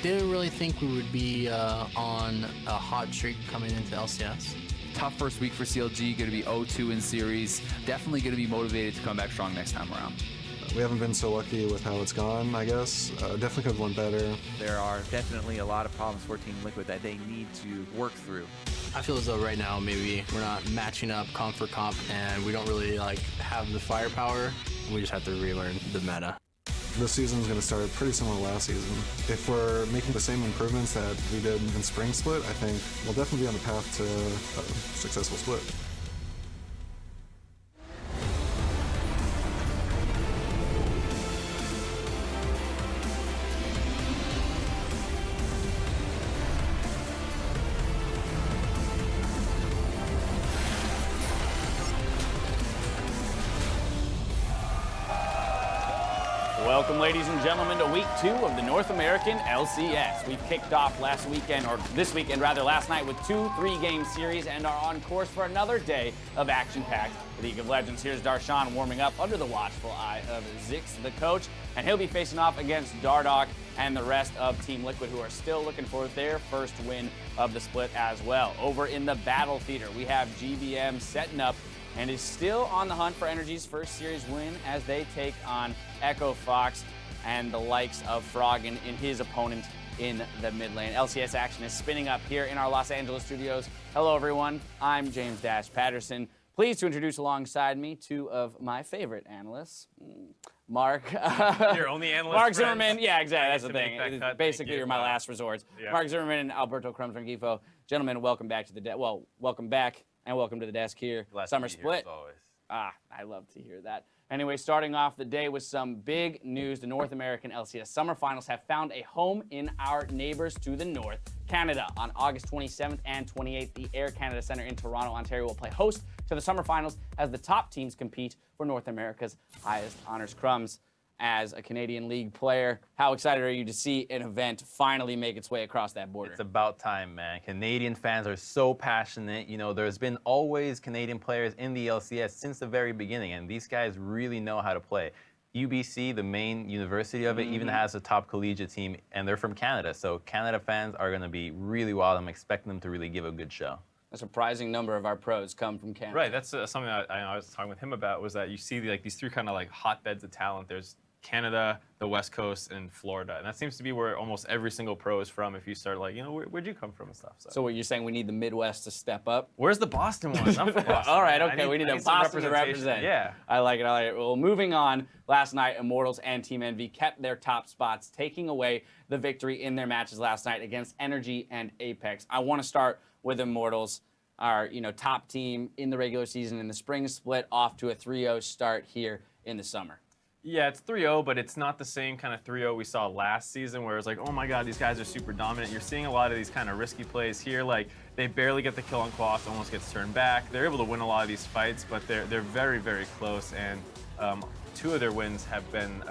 Didn't really think we would be on a hot streak coming into LCS. Tough first week for CLG, going to be 0-2 in series. Definitely going to be motivated to come back strong next time around. We haven't been so lucky with how it's gone, I guess. Definitely could have went better. There are definitely a lot of problems for Team Liquid that they need to work through. I feel as though right now maybe we're not matching up comp for comp and we don't really have the firepower. We just have to relearn the meta. This season is going to start pretty similar to last season. If we're making the same improvements that we did in Spring Split, I think we'll definitely be on the path to a successful split. Welcome, ladies and gentlemen, to week 2 of the North American LCS. We've kicked off last weekend, or this weekend rather, last night with 2 3-game series and are on course for another day of action-packed League of Legends. Here's Darshan warming up under the watchful eye of Zix, the coach, and he'll be facing off against Dardoch and the rest of Team Liquid, who are still looking for their first win of the split as well. Over in the Battle Theater, we have GBM setting up and is still on the hunt for Energy's first series win as they take on Echo Fox and the likes of Frog in his opponent in the mid lane. LCS action is spinning up here in our Los Angeles studios. Hello, everyone. I'm James Dash Patterson. Pleased to introduce alongside me 2 of my favorite analysts. Mark. Your only analyst. Mark friends. Zimmerman. Yeah, exactly. That's the make that thing. cut. Basically, you're my last resort. Yeah. Mark Zimmerman and Alberto Crumbzz. Gentlemen, welcome back to the desk. Well, welcome back and welcome to the desk here. Summer split. I love to hear that. Anyway, starting off the day with some big news. The North American LCS Summer Finals have found a home in our neighbors to the north, Canada. On August 27th and 28th, the Air Canada Centre in Toronto, Ontario will play host to the Summer Finals as the top teams compete for North America's highest honors. Crumbzz, as a Canadian League player, how excited are you to see an event finally make its way across that border? It's about time, man. Canadian fans are so passionate. You know, there's been always Canadian players in the LCS since the very beginning, and these guys really know how to play. UBC, the main university of it, even has a top collegiate team, and they're from Canada. So Canada fans are going to be really wild. I'm expecting them to really give a good show. A surprising number of our pros come from Canada. Right, that's something I was talking with him about, was that you see these 3 kind of hotbeds of talent. There's Canada, the West Coast, and Florida. And that seems to be where almost every single pro is from if you start where'd you come from and stuff. So what you're saying, we need the Midwest to step up? Where's the Boston ones? I'm from Boston. All right, okay, we need a Boston to represent. Yeah. I like it. Well, moving on, last night, Immortals and Team Envy kept their top spots, taking away the victory in their matches last night against Energy and Apex. I want to start with Immortals, our top team in the regular season in the spring split, off to a 3-0 start here in the summer. Yeah, it's 3-0, but it's not the same kind of 3-0 we saw last season where it's like, oh my god, these guys are super dominant. You're seeing a lot of these kind of risky plays here. They barely get the kill on Quas, almost gets turned back. They're able to win a lot of these fights, but they're very, very close. And 2 of their wins have been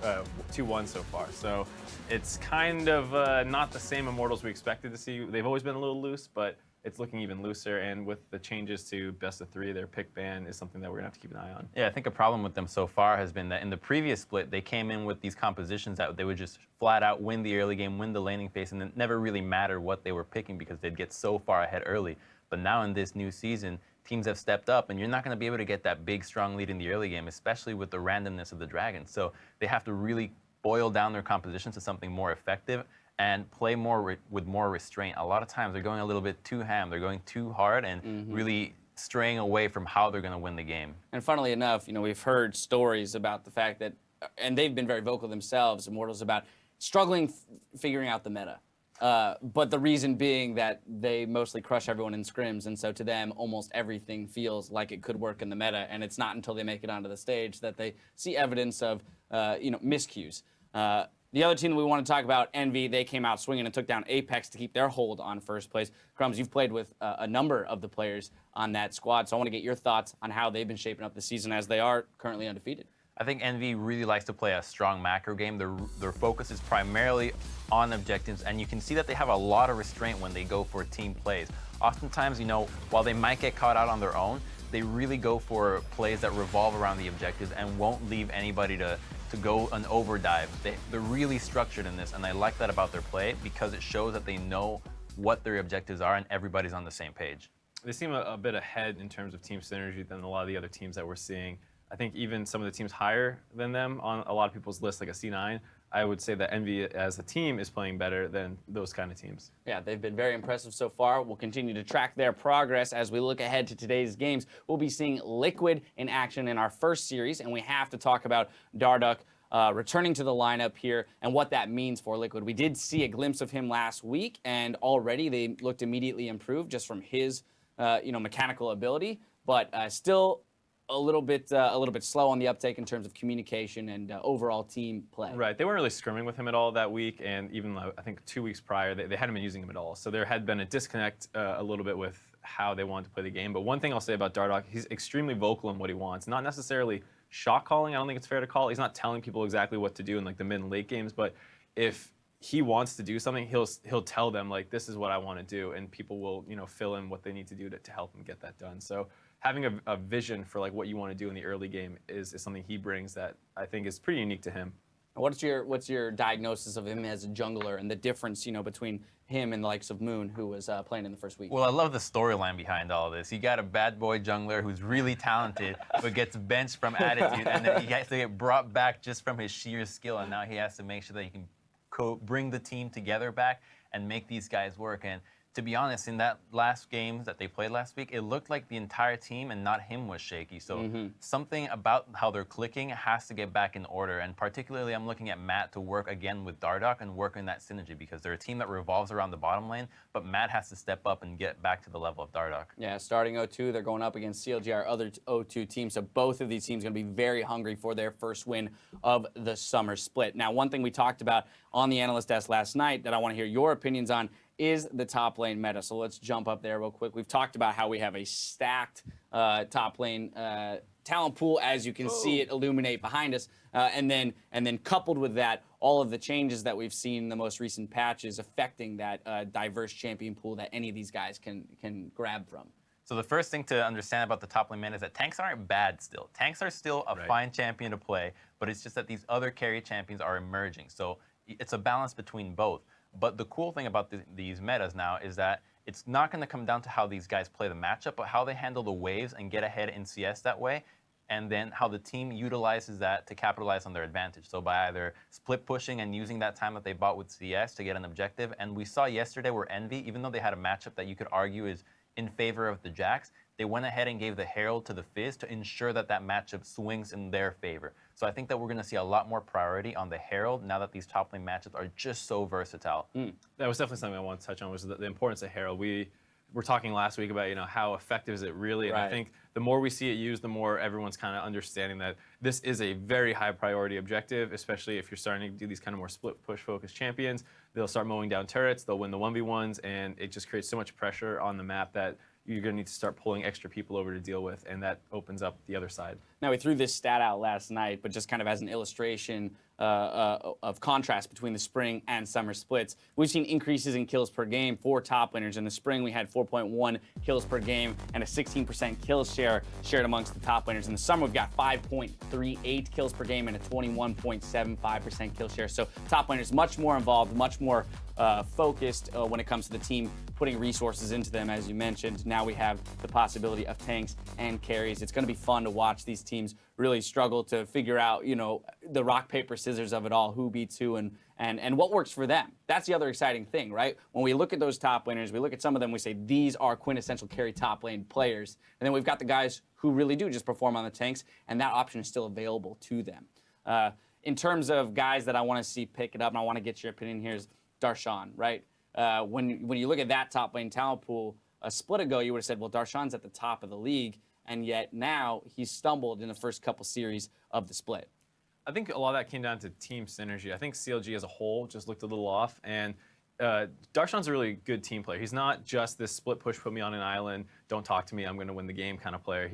2-1 so far. So it's kind of not the same Immortals we expected to see. They've always been a little loose, but it's looking even looser, and with the changes to best of 3, their pick ban is something that we're gonna have to keep an eye on. Yeah, I think a problem with them so far has been that in the previous split, they came in with these compositions that they would just flat out win the early game, win the laning phase, and it never really mattered what they were picking because they'd get so far ahead early. But now in this new season, teams have stepped up, and you're not gonna be able to get that big, strong lead in the early game, especially with the randomness of the Dragons. So they have to really boil down their compositions to something more effective and play more with more restraint. A lot of times they're going a little bit too ham. They're going too hard and really straying away from how they're going to win the game. And funnily enough, we've heard stories about the fact that, and they've been very vocal themselves, Immortals, about struggling figuring out the meta. But the reason being that they mostly crush everyone in scrims, and so to them, almost everything feels like it could work in the meta, and it's not until they make it onto the stage that they see evidence of, miscues. The other team that we want to talk about, Envy, they came out swinging and took down Apex to keep their hold on first place. Crumbzz, you've played with a number of the players on that squad, so I want to get your thoughts on how they've been shaping up the season as they are currently undefeated. I think Envy really likes to play a strong macro game. Their focus is primarily on objectives, and you can see that they have a lot of restraint when they go for team plays. Oftentimes, while they might get caught out on their own, they really go for plays that revolve around the objectives and won't leave anybody to to go an overdive. They're really structured in this, and I like that about their play because it shows that they know what their objectives are and everybody's on the same page. They seem a bit ahead in terms of team synergy than a lot of the other teams that we're seeing. I think even some of the teams higher than them on a lot of people's lists, like a C9, I would say that Envy as a team is playing better than those kind of teams. Yeah, they've been very impressive so far. We'll continue to track their progress as we look ahead to today's games. We'll be seeing Liquid in action in our first series, and we have to talk about Darduck returning to the lineup here and what that means for Liquid. We did see a glimpse of him last week, and already they looked immediately improved just from his mechanical ability, but still a little bit slow on the uptake in terms of communication and overall team play. Right, they weren't really scrimming with him at all that week, and even I think 2 weeks prior, they hadn't been using him at all. So there had been a disconnect a little bit with how they wanted to play the game. But one thing I'll say about Darduck, he's extremely vocal in what he wants. Not necessarily shot calling, I don't think it's fair to call. He's not telling people exactly what to do in like the mid and late games, but if he wants to do something, he'll tell them like, this is what I want to do, and people will fill in what they need to do to help him get that done. So having a vision for like what you want to do in the early game is something he brings that I think is pretty unique to him. What's your diagnosis of him as a jungler and the difference between him and the likes of Moon, who was playing in the first week? Well, I love the storyline behind all of this. You got a bad boy jungler who's really talented, but gets benched from attitude, and then he has to get brought back just from his sheer skill, and now he has to make sure that he can bring the team together back and make these guys work. And to be honest, in that last game that they played last week, it looked like the entire team and not him was shaky. So something about how they're clicking has to get back in order. And particularly, I'm looking at Matt to work again with Darduck and work in that synergy because they're a team that revolves around the bottom lane, but Matt has to step up and get back to the level of Darduck. Yeah, starting 0-2, they're going up against CLG, our other 0-2 team. So both of these teams are going to be very hungry for their first win of the summer split. Now, one thing we talked about on the analyst desk last night that I want to hear your opinions on is the top lane meta. So let's jump up there real quick. We've talked about how we have a stacked top lane talent pool, as you can see it illuminate behind us, and then coupled with that, all of the changes that we've seen in the most recent patches affecting that diverse champion pool that any of these guys can grab from. So the first thing to understand about the top lane meta is that tanks aren't bad still. Tanks are still a fine champion to play, but it's just that these other carry champions are emerging. So it's a balance between both. But the cool thing about these metas now is that it's not going to come down to how these guys play the matchup, but how they handle the waves and get ahead in CS that way, and then how the team utilizes that to capitalize on their advantage. So by either split pushing and using that time that they bought with CS to get an objective. And we saw yesterday where Envy, even though they had a matchup that you could argue is in favor of the Jax, they went ahead and gave the Herald to the Fizz to ensure that that matchup swings in their favor. So I think that we're going to see a lot more priority on the Herald now that these top lane matchups are just so versatile. That was definitely something I wanted to touch on, was the importance of Herald. We were talking last week about how effective is it really, and I think the more we see it used, the more everyone's kind of understanding that this is a very high priority objective, especially if you're starting to do these kind of more split push focused champions. They'll start mowing down turrets, they'll win the 1v1s, and it just creates so much pressure on the map that you're going to need to start pulling extra people over to deal with, and that opens up the other side. Now, we threw this stat out last night, but just kind of as an illustration of contrast between the spring and summer splits. We've seen increases in kills per game for top laners. In the spring, we had 4.1 kills per game and a 16% kill share shared amongst the top laners. In the summer, we've got 5.38 kills per game and a 21.75% kill share. So top laners much more involved, much more focused when it comes to the team putting resources into them, as you mentioned. Now we have the possibility of tanks and carries. It's going to be fun to watch these teams really struggle to figure out, the rock, paper, scissors of it all, who beats who and what works for them. That's the other exciting thing, right? When we look at those top laners, we look at some of them, we say these are quintessential carry top lane players. And then we've got the guys who really do just perform on the tanks, and that option is still available to them. In terms of guys that I want to see pick it up, and I want to get your opinion here, is Darshan, right? When you look at that top lane talent pool, a split ago, you would have said, well, Darshan's at the top of the league, and yet now he's stumbled in the first couple series of the split. I think a lot of that came down to team synergy. I think CLG as a whole just looked a little off, and Darshan's a really good team player. He's not just this split push, put me on an island, don't talk to me, I'm going to win the game kind of player.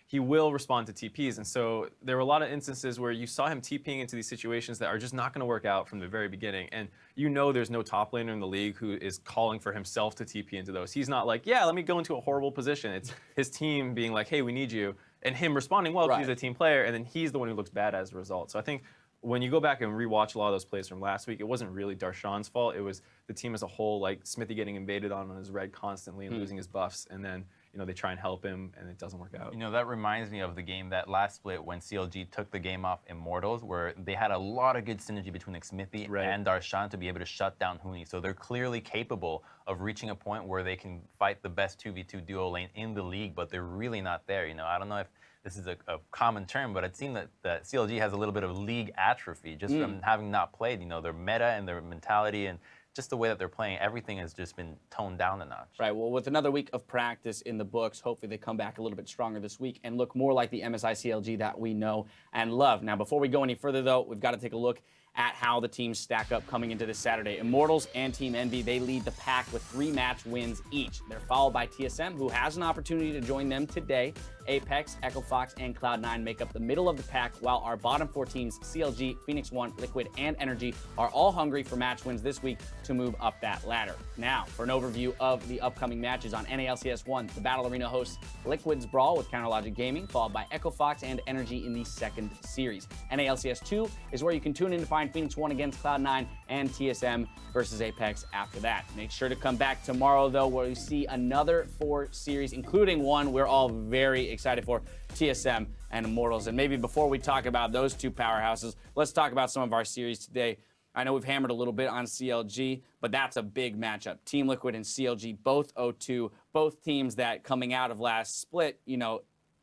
He will respond to TPs, and so there were a lot of instances where you saw him TPing into these situations that are just not going to work out from the very beginning, and there's no top laner in the league who is calling for himself to TP into those. He's not like, yeah, let me go into a horrible position. It's his team being like, hey, we need you, and him responding well because he's a team player, and then he's the one who looks bad as a result. So I think when you go back and rewatch a lot of those plays from last week, it wasn't really Darshan's fault. It was the team as a whole, like Smithy getting invaded on his red constantly and losing his buffs, and then they try and help him, and it doesn't work out. That reminds me of the game, that last split when CLG took the game off Immortals, where they had a lot of good synergy between like Smithy and Darshan to be able to shut down Huni. So they're clearly capable of reaching a point where they can fight the best 2v2 duo lane in the league, but they're really not there. I don't know if this is a common term, but it seems that CLG has a little bit of league atrophy just from having not played. Their meta and their mentality and just the way that they're playing, everything has just been toned down a notch. Right, well, with another week of practice in the books, hopefully they come back a little bit stronger this week and look more like the MSI CLG that we know and love. Now, before we go any further, though, we've got to take a look at how the teams stack up coming into this Saturday. Immortals and Team Envy, they lead the pack with 3 match wins each. They're followed by TSM, who has an opportunity to join them today. Apex, Echo Fox, and Cloud9 make up the middle of the pack, while our bottom 4 teams, CLG, Phoenix One, Liquid, and Energy, are all hungry for match wins this week to move up that ladder. Now, for an overview of the upcoming matches on NA LCS 1, the Battle Arena hosts Liquid's Brawl with Counterlogic Gaming, followed by Echo Fox and Energy in the second series. NA LCS 2 is where you can tune in to find Phoenix One against Cloud9 and TSM versus Apex after that. Make sure to come back tomorrow, though, where we see another 4 series, including one we're all very excited for, TSM and Immortals. And maybe before we talk about those 2 powerhouses, let's talk about some of our series today. I know we've hammered a little bit on CLG, but that's a big matchup. Team Liquid and CLG, both 0-2, both teams that coming out of last split,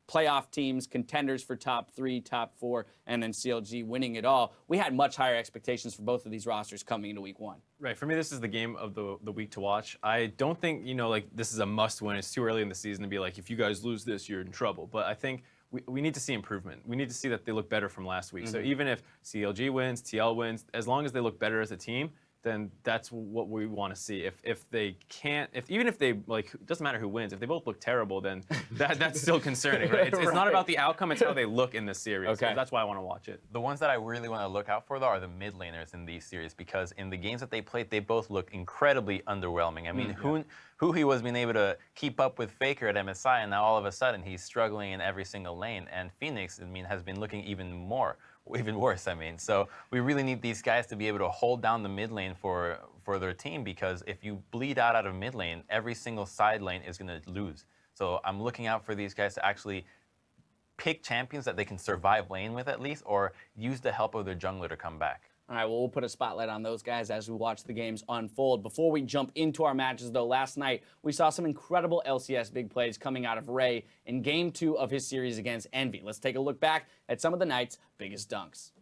playoff teams, contenders for top 3, top 4, and then CLG winning it all. We had much higher expectations for both of these rosters coming into week 1. Right, for me, this is the game of the week to watch. I don't think, this is a must win. It's too early in the season to be like, if you guys lose this, you're in trouble. But I think we need to see improvement. We need to see that they look better from last week. So even if CLG wins, TL wins, as long as they look better as a team, then that's what we want to see. If they can't, even if they, it doesn't matter who wins, if they both look terrible, then that's still concerning, right? It's not about the outcome, it's how they look in this series. Okay. So that's why I want to watch it. The ones that I really want to look out for, though, are the mid laners in these series, because in the games that they played, they both look incredibly underwhelming. I mean, who he was being able to keep up with Faker at MSI, and now all of a sudden he's struggling in every single lane. And Phoenix, has been looking even worse, So we really need these guys to be able to hold down the mid lane for their team, because if you bleed out of mid lane, every single side lane is going to lose. So I'm looking out for these guys to actually pick champions that they can survive lane with at least, or use the help of their jungler to come back. All right, well, we'll put a spotlight on those guys as we watch the games unfold. Before we jump into our matches, though, last night we saw some incredible LCS big plays coming out of Ray in Game 2 of his series against Envy. Let's take a look back at some of the night's biggest dunks.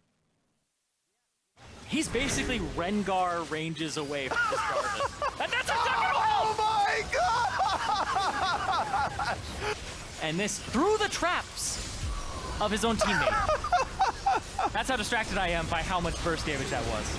He's basically Rengar ranges away from this Jarvan. And that's exactly Oh my god! And this through the traps of his own teammate. That's how distracted I am by how much burst damage that was.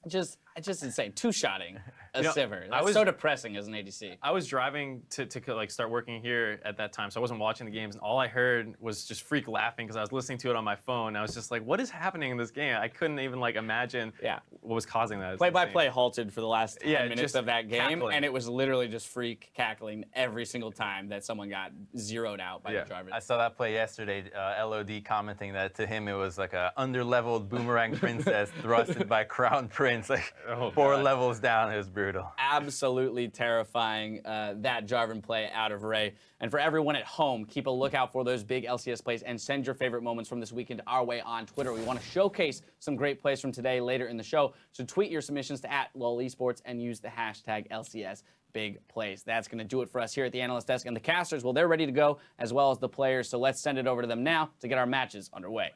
Just insane. 2-shotting a Sivir. That's so depressing as an ADC. I was driving to start working here at that time, so I wasn't watching the games, and all I heard was just Freak laughing because I was listening to it on my phone. I was just like, what is happening in this game? I couldn't even imagine what was causing that. Play-by-play halted for the last 10 minutes of that game, cackling. and it was literally just Freak cackling every single time that someone got zeroed out by the Jarvan. I saw that play yesterday, LOD commenting that to him it was like a under-leveled boomerang princess thrusted by Crown Prince, 4 levels down. It was brutal. Absolutely terrifying, that Jarvan play out of Ray. And for everyone at home, keep a lookout for those big LCS plays and send your favorite moments from this weekend our way on Twitter. We want to showcase some great plays from today later in the show, so tweet your submissions to @LOLesports and use the hashtag LCS Big Plays. That's going to do it for us here at the Analyst Desk. And the casters, well, they're ready to go, as well as the players, so let's send it over to them now to get our matches underway.